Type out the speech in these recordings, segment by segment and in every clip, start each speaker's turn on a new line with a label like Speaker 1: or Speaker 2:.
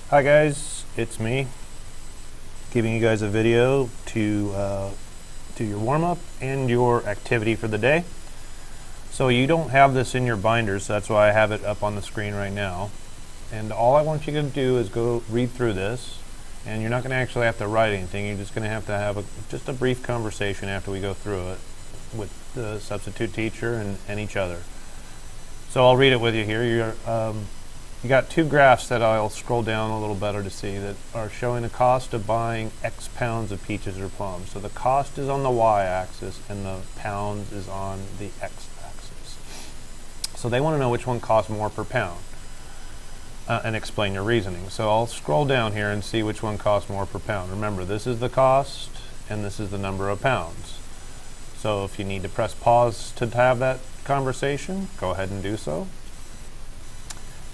Speaker 1: Hi guys, it's me giving you guys a video to do your warm-up and your activity for the day. So you don't have this in your binders, so that's why I have it up on the screen right now. And all I want you to do is go read through this, and you're not going to actually have to write anything. You're just going to have just a brief conversation after we go through it with the substitute teacher and each other. So I'll read it with you here. You got two graphs that I'll scroll down a little better to see that are showing the cost of buying X pounds of peaches or plums. So the cost is on the y-axis and the pounds is on the x-axis. So they want to know which one costs more per pound and explain your reasoning. So I'll scroll down here and see which one costs more per pound. Remember, this is the cost and this is the number of pounds. So if you need to press pause to have that conversation, go ahead and do so.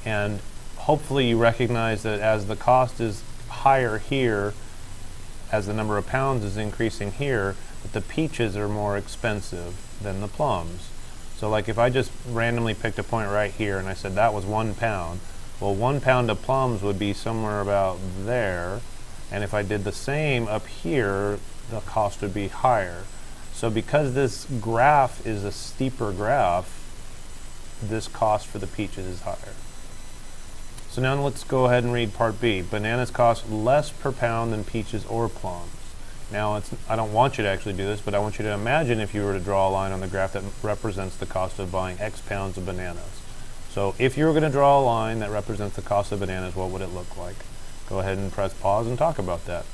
Speaker 1: And hopefully you recognize that as the cost is higher here, as the number of pounds is increasing here, that the peaches are more expensive than the plums. So like if I just randomly picked a point right here and I said that was 1 pound, well, 1 pound of plums would be somewhere about there. And if I did the same up here, the cost would be higher. So because this graph is a steeper graph, this cost for the peaches is higher. So now let's go ahead and read part B. Bananas cost less per pound than peaches or plums. Now I don't want you to actually do this, but I want you to imagine if you were to draw a line on the graph that represents the cost of buying X pounds of bananas. So if you were going to draw a line that represents the cost of bananas, what would it look like? Go ahead and press pause and talk about that.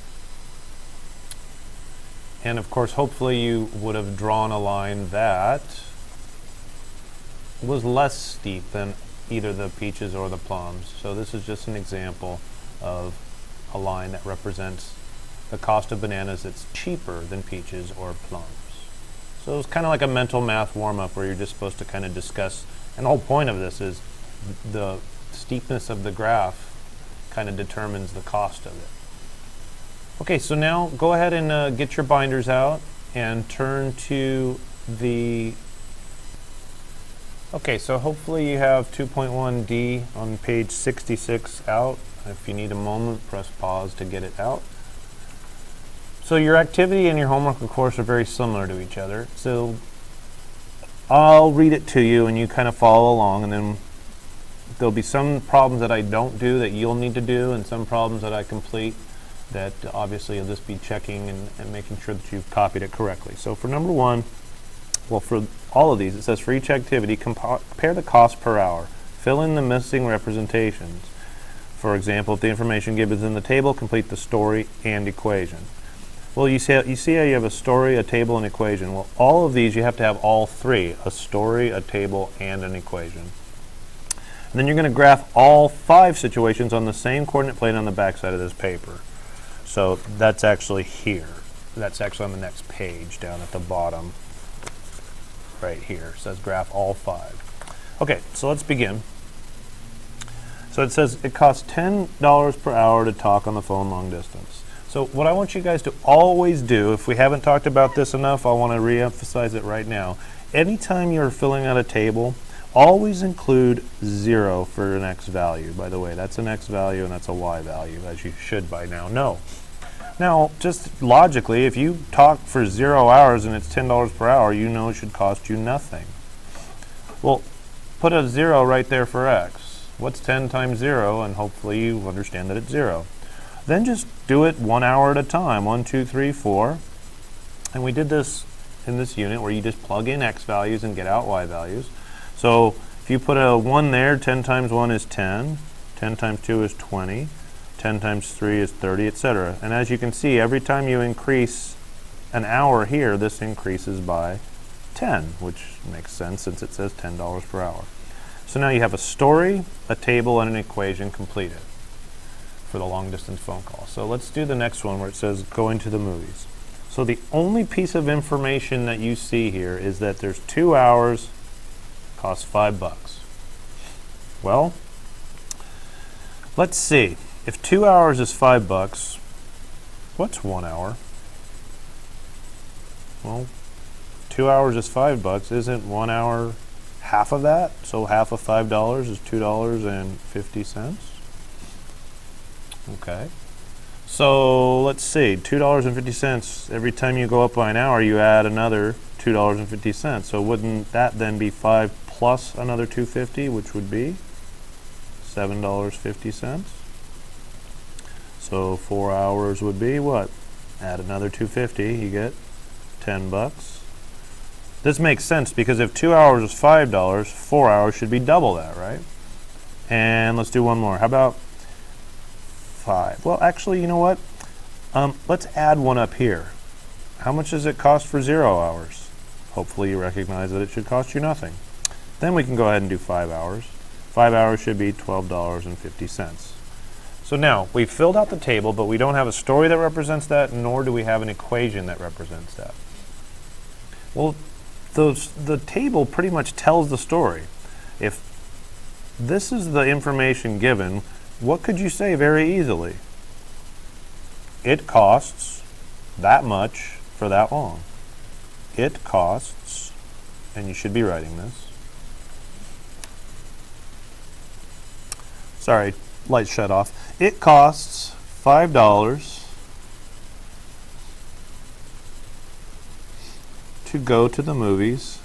Speaker 1: And of course, hopefully you would have drawn a line that was less steep than either the peaches or the plums. So this is just an example of a line that represents the cost of bananas that's cheaper than peaches or plums. So it's kind of like a mental math warm-up where you're just supposed to kind of discuss, and the whole point of this is the steepness of the graph kind of determines the cost of it. Okay, so now go ahead and get your binders out and turn to the Okay, so hopefully you have 2.1D on page 66 out. If you need a moment, press pause to get it out. So your activity and your homework, of course, are very similar to each other. So I'll read it to you and you kind of follow along, and then there'll be some problems that I don't do that you'll need to do, and some problems that I complete that obviously you'll just be checking and making sure that you've copied it correctly. So for number one, well, for all of these, it says for each activity, compare the cost per hour. Fill in the missing representations. For example, if the information given is in the table, complete the story and equation. Well, you see how you have a story, a table, and equation. Well, all of these, you have to have all three, a story, a table, and an equation. And then you're going to graph all 5 situations on the same coordinate plane on the back side of this paper. So that's actually here. That's actually on the next page down at the bottom. Right here. It says graph all 5. Okay, so let's begin. So it says it costs $10 per hour to talk on the phone long distance. So what I want you guys to always do, if we haven't talked about this enough, I want to re-emphasize it right now. Anytime you're filling out a table, always include 0 for an X value. By the way, that's an X value and that's a Y value, as you should by now know. Now, just logically, if you talk for 0 hours and it's $10 per hour, you know it should cost you nothing. Well, put a 0 right there for X. What's 10 times 0? And hopefully you understand that it's 0. Then just do it 1 hour at a time. 1, 2, 3, 4. And we did this in this unit where you just plug in X values and get out Y values. So if you put a 1 there, 10 times 1 is 10. 10 times 2 is 20. 10 times 3 is 30, etc. And as you can see, every time you increase an hour here, this increases by 10, which makes sense since it says $10 per hour. So now you have a story, a table, and an equation completed for the long distance phone call. So let's do the next one where it says going to the movies. So the only piece of information that you see here is that there's 2 hours, costs $5. Well, let's see. If 2 hours is $5, what's 1 hour? Well, 2 hours is $5. Isn't 1 hour half of that? So half of $5 is $2.50. Okay. So let's see, $2.50. Every time you go up by an hour, you add another $2.50. So wouldn't that then be 5 plus another 250, which would be $7.50? So 4 hours would be what? Add another 250, you get 10 bucks. This makes sense because if 2 hours is $5, 4 hours should be double that, right? And let's do one more. How about 5? Well, actually, you know what? Let's add one up here. How much does it cost for 0 hours? Hopefully you recognize that it should cost you nothing. Then we can go ahead and do 5 hours. 5 hours should be $12.50. So now, we've filled out the table, but we don't have a story that represents that, nor do we have an equation that represents that. Well, the table pretty much tells the story. If this is the information given, what could you say very easily? It costs that much for that long. It costs, and you should be writing this. Sorry, light shut off. It costs $5 to go to the movies.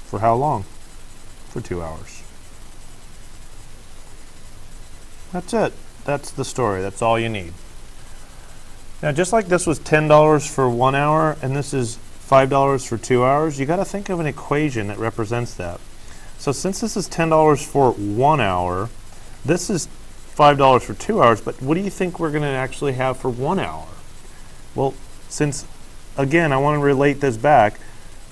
Speaker 1: For how long? For 2 hours. That's it. That's the story. That's all you need. Now, just like this was $10 for 1 hour and this is $5 for 2 hours, you got to think of an equation that represents that. So since this is $10 for 1 hour, this is $5 for 2 hours, but what do you think we're going to actually have for 1 hour? Well, since, again, I want to relate this back,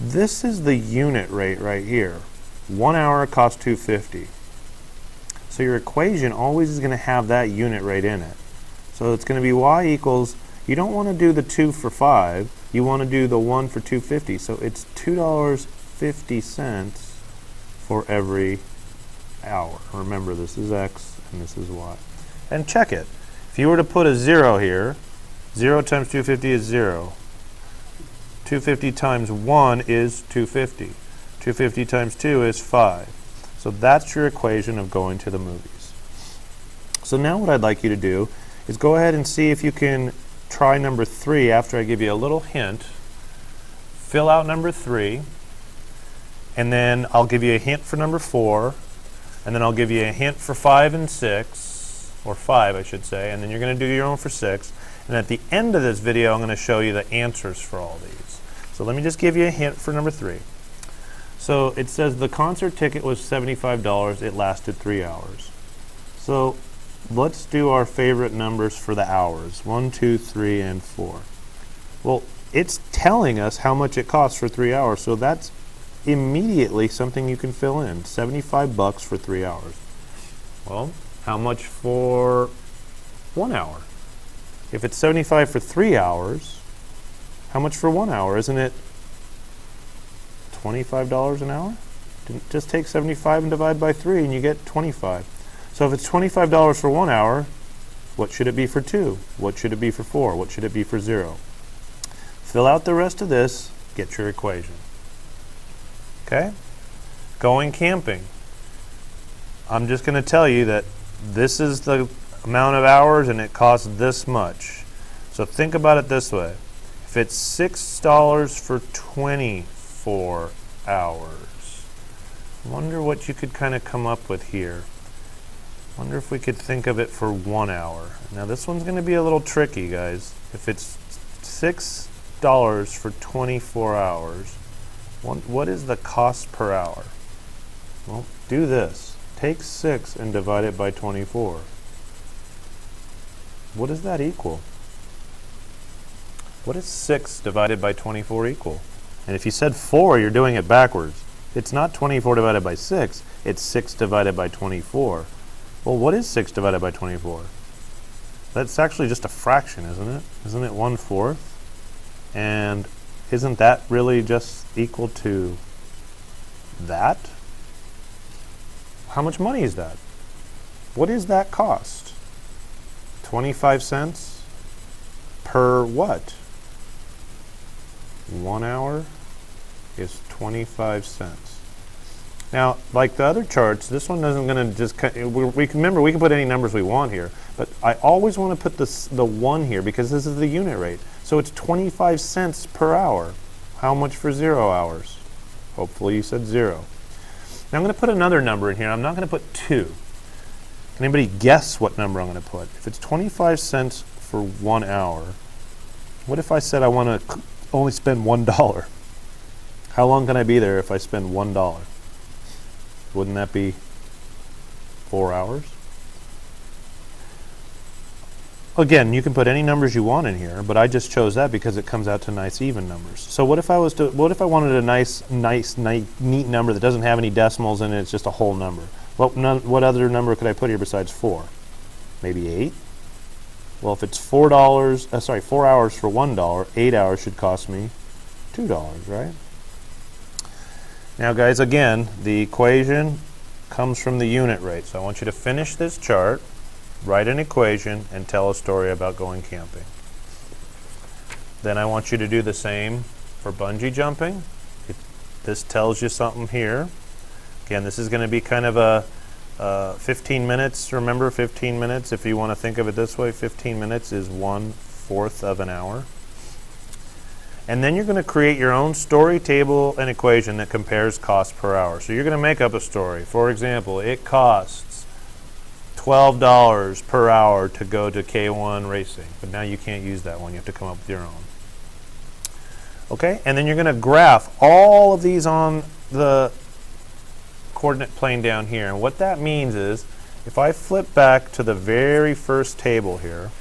Speaker 1: this is the unit rate right here. 1 hour costs $2.50. So your equation always is going to have that unit rate in it. So it's going to be y equals, you don't want to do the 2 for 5, you want to do the 1 for $2.50. So it's $2.50 for every hour. Remember, this is x and this is y. And check it. If you were to put a 0 here, 0 times 250 is 0. 250 times 1 is 250. 250 times 2 is 5. So that's your equation of going to the movies. So now what I'd like you to do is go ahead and see if you can try number 3 after I give you a little hint. Fill out number 3, and then I'll give you a hint for number 4, and then I'll give you a hint for 5 and 6, or 5 I should say, and then you're going to do your own for 6. And at the end of this video, I'm going to show you the answers for all these. So let me just give you a hint for number 3. So it says the concert ticket was $75. It lasted 3 hours. So let's do our favorite numbers for the hours. 1, 2, 3, and 4. Well, it's telling us how much it costs for 3 hours. So that's immediately something you can fill in. 75 bucks for 3 hours. Well, how much for 1 hour? If it's 75 for 3 hours, how much for 1 hour? Isn't it $25 an hour? Just take 75 and divide by 3 and you get 25. So if it's $25 for 1 hour, what should it be for 2? What should it be for 4? What should it be for 0? Fill out the rest of this, get your equation. Okay? Going camping. I'm just going to tell you that this is the amount of hours and it costs this much. So think about it this way. If it's $6 for 24 hours, wonder what you could kind of come up with here. Wonder if we could think of it for 1 hour. Now this one's going to be a little tricky, guys. If it's $6 for 24 hours, what is the cost per hour? Well, do this. Take 6 and divide it by 24. What does that equal? What is 6 divided by 24 equal? And if you said 4, you're doing it backwards. It's not 24 divided by 6, it's 6 divided by 24. Well, what is 6 divided by 24? That's actually just a fraction, isn't it? Isn't it 1/4? And isn't that really just equal to that? How much money is that? What is that cost? 25 cents per what? 1 hour is 25 cents. Now, like the other charts, this one isn't going to just, we can remember we can put any numbers we want here, but I always want to put the 1 here because this is the unit rate. So it's 25 cents per hour. How much for 0 hours? Hopefully you said 0. Now I'm going to put another number in here. I'm not going to put 2. Can anybody guess what number I'm going to put? If it's 25 cents for 1 hour, what if I said I want to only spend $1? How long can I be there if I spend $1? Wouldn't that be 4 hours? Again, you can put any numbers you want in here, but I just chose that because it comes out to nice even numbers. So what if I wanted a nice neat number that doesn't have any decimals in it, it's just a whole number? What other number could I put here besides 4? Maybe 8? Well, if it's $4, 4 hours for $1, 8 hours should cost me $2, right? Now guys, again, the equation comes from the unit rate. So I want you to finish this chart, write an equation, and tell a story about going camping. Then I want you to do the same for bungee jumping. This tells you something here. Again, this is going to be kind of a 15 minutes. Remember, 15 minutes, if you want to think of it this way, 15 minutes is 1/4 of an hour. And then you're going to create your own story table and equation that compares cost per hour. So you're going to make up a story. For example, it costs $12 per hour to go to K1 racing. But now you can't use that one. You have to come up with your own. Okay? And then you're going to graph all of these on the coordinate plane down here. And what that means is, if I flip back to the very first table here,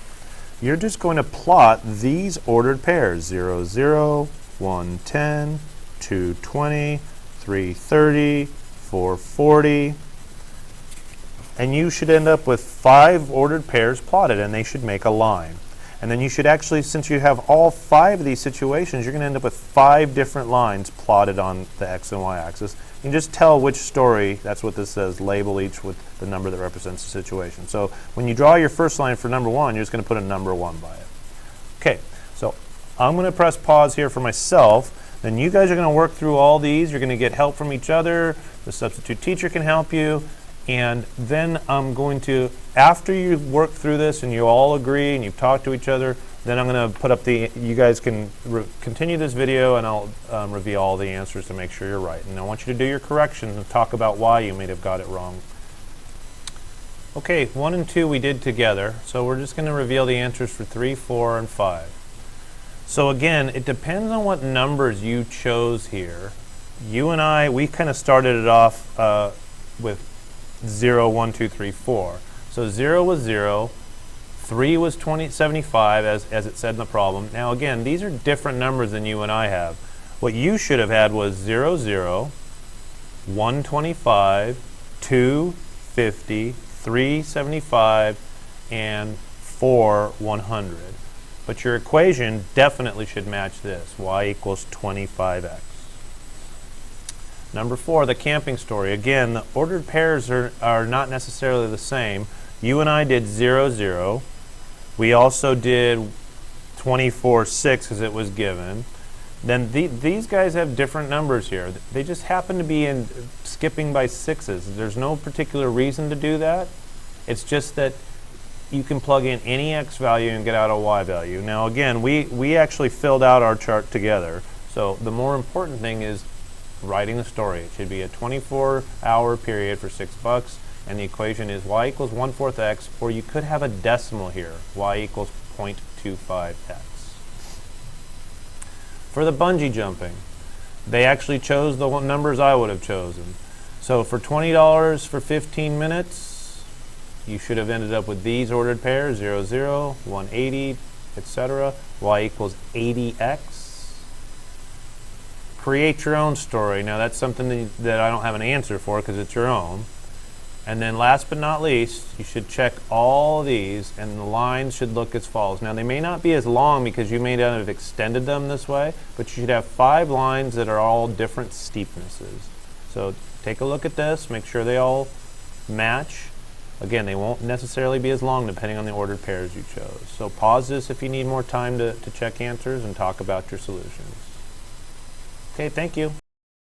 Speaker 1: you're just going to plot these ordered pairs, 0, 0, 1, 10, 2, 20, 3, 30, 4, 40. And you should end up with 5 ordered pairs plotted, and they should make a line. And then you should actually, since you have all 5 of these situations, you're going to end up with 5 different lines plotted on the X and Y axis. You can just tell which story, that's what this says, label each with the number that represents the situation. So when you draw your first line for number 1, you're just going to put a number 1 by it. Okay, so I'm going to press pause here for myself. Then you guys are going to work through all these. You're going to get help from each other. The substitute teacher can help you. And then I'm going to, after you work through this and you all agree and you've talked to each other, then I'm going to put up you guys can continue this video and I'll reveal all the answers to make sure you're right. And I want you to do your corrections and talk about why you may have got it wrong. Okay, 1 and 2 we did together, so we're just going to reveal the answers for 3, 4, and 5. So again, it depends on what numbers you chose here. You and I, we kind of started it off with 0, 1, 2, 3, 4. So 0 was 0, 3 was 75 as it said in the problem. Now again, these are different numbers than you and I have. What you should have had was 0, 0, 125, 2, 50, 3, 75, and 4, 100. But your equation definitely should match this, y equals 25x. Number 4, the camping story. Again, the ordered pairs are not necessarily the same. You and I did 0, 0. We also did 24, 6 because it was given. Then these guys have different numbers here. They just happen to be in skipping by 6s. There's no particular reason to do that. It's just that you can plug in any x value and get out a y value. Now again, we actually filled out our chart together. So the more important thing is writing the story. It should be a 24-hour period for $6, and the equation is y equals 1/4 x, or you could have a decimal here, y equals 0.25x. For the bungee jumping, they actually chose the numbers I would have chosen. So for $20 for 15 minutes, you should have ended up with these ordered pairs, 0, 0, 180, etc. Y equals 80x. Create your own story. Now that's something that I don't have an answer for because it's your own. And then last but not least, you should check all these and the lines should look as follows. Now they may not be as long because you may not have extended them this way, but you should have 5 lines that are all different steepnesses. So take a look at this, make sure they all match. Again, they won't necessarily be as long depending on the ordered pairs you chose. So pause this if you need more time to check answers and talk about your solutions. Okay, thank you.